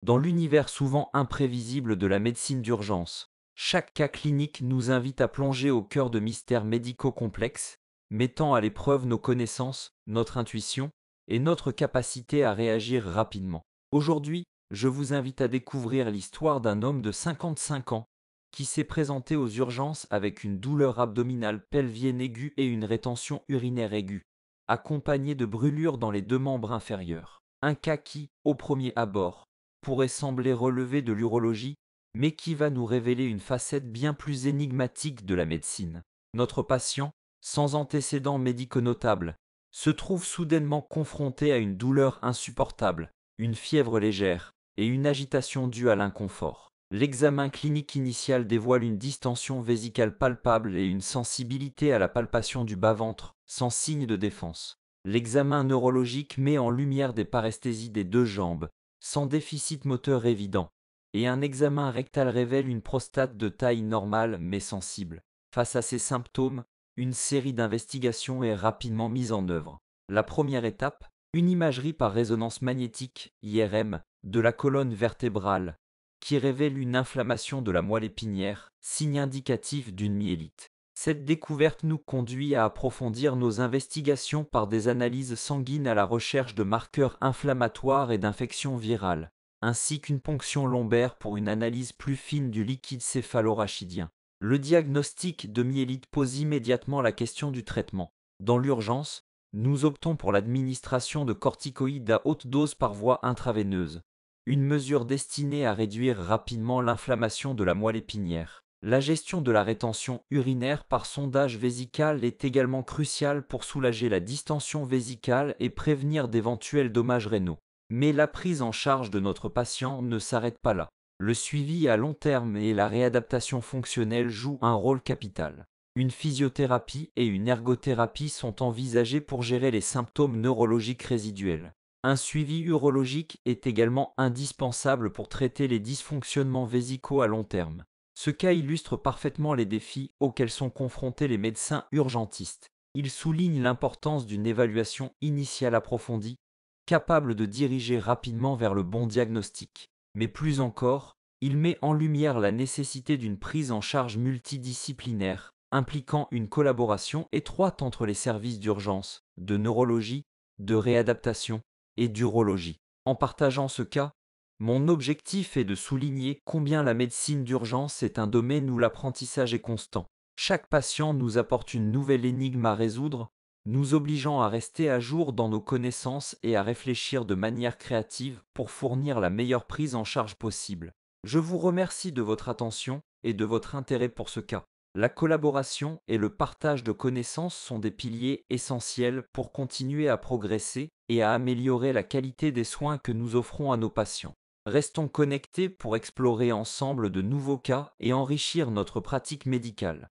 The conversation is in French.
Dans l'univers souvent imprévisible de la médecine d'urgence, chaque cas clinique nous invite à plonger au cœur de mystères médicaux complexes, mettant à l'épreuve nos connaissances, notre intuition et notre capacité à réagir rapidement. Aujourd'hui, je vous invite à découvrir l'histoire d'un homme de 55 ans qui s'est présenté aux urgences avec une douleur abdominale pelvienne aiguë et une rétention urinaire aiguë, accompagnée de brûlures dans les deux membres inférieurs. Un cas qui, au premier abord, pourrait sembler relever de l'urologie, mais qui va nous révéler une facette bien plus énigmatique de la médecine. Notre patient, sans antécédents médicaux notables, se trouve soudainement confronté à une douleur insupportable, une fièvre légère et une agitation due à l'inconfort. L'examen clinique initial dévoile une distension vésicale palpable et une sensibilité à la palpation du bas-ventre, sans signe de défense. L'examen neurologique met en lumière des paresthésies des deux jambes, sans déficit moteur évident, et un examen rectal révèle une prostate de taille normale mais sensible. Face à ces symptômes, une série d'investigations est rapidement mise en œuvre. La première étape, une imagerie par résonance magnétique, IRM, de la colonne vertébrale, qui révèle une inflammation de la moelle épinière, signe indicatif d'une myélite. Cette découverte nous conduit à approfondir nos investigations par des analyses sanguines à la recherche de marqueurs inflammatoires et d'infections virales, ainsi qu'une ponction lombaire pour une analyse plus fine du liquide céphalorachidien. Le diagnostic de myélite pose immédiatement la question du traitement. Dans l'urgence, nous optons pour l'administration de corticoïdes à haute dose par voie intraveineuse, une mesure destinée à réduire rapidement l'inflammation de la moelle épinière. La gestion de la rétention urinaire par sondage vésical est également cruciale pour soulager la distension vésicale et prévenir d'éventuels dommages rénaux. Mais la prise en charge de notre patient ne s'arrête pas là. Le suivi à long terme et la réadaptation fonctionnelle jouent un rôle capital. Une physiothérapie et une ergothérapie sont envisagées pour gérer les symptômes neurologiques résiduels. Un suivi urologique est également indispensable pour traiter les dysfonctionnements vésicaux à long terme. Ce cas illustre parfaitement les défis auxquels sont confrontés les médecins urgentistes. Il souligne l'importance d'une évaluation initiale approfondie, capable de diriger rapidement vers le bon diagnostic. Mais plus encore, il met en lumière la nécessité d'une prise en charge multidisciplinaire, impliquant une collaboration étroite entre les services d'urgence, de neurologie, de réadaptation et d'urologie. En partageant ce cas, mon objectif est de souligner combien la médecine d'urgence est un domaine où l'apprentissage est constant. Chaque patient nous apporte une nouvelle énigme à résoudre, nous obligeant à rester à jour dans nos connaissances et à réfléchir de manière créative pour fournir la meilleure prise en charge possible. Je vous remercie de votre attention et de votre intérêt pour ce cas. La collaboration et le partage de connaissances sont des piliers essentiels pour continuer à progresser et à améliorer la qualité des soins que nous offrons à nos patients. Restons connectés pour explorer ensemble de nouveaux cas et enrichir notre pratique médicale.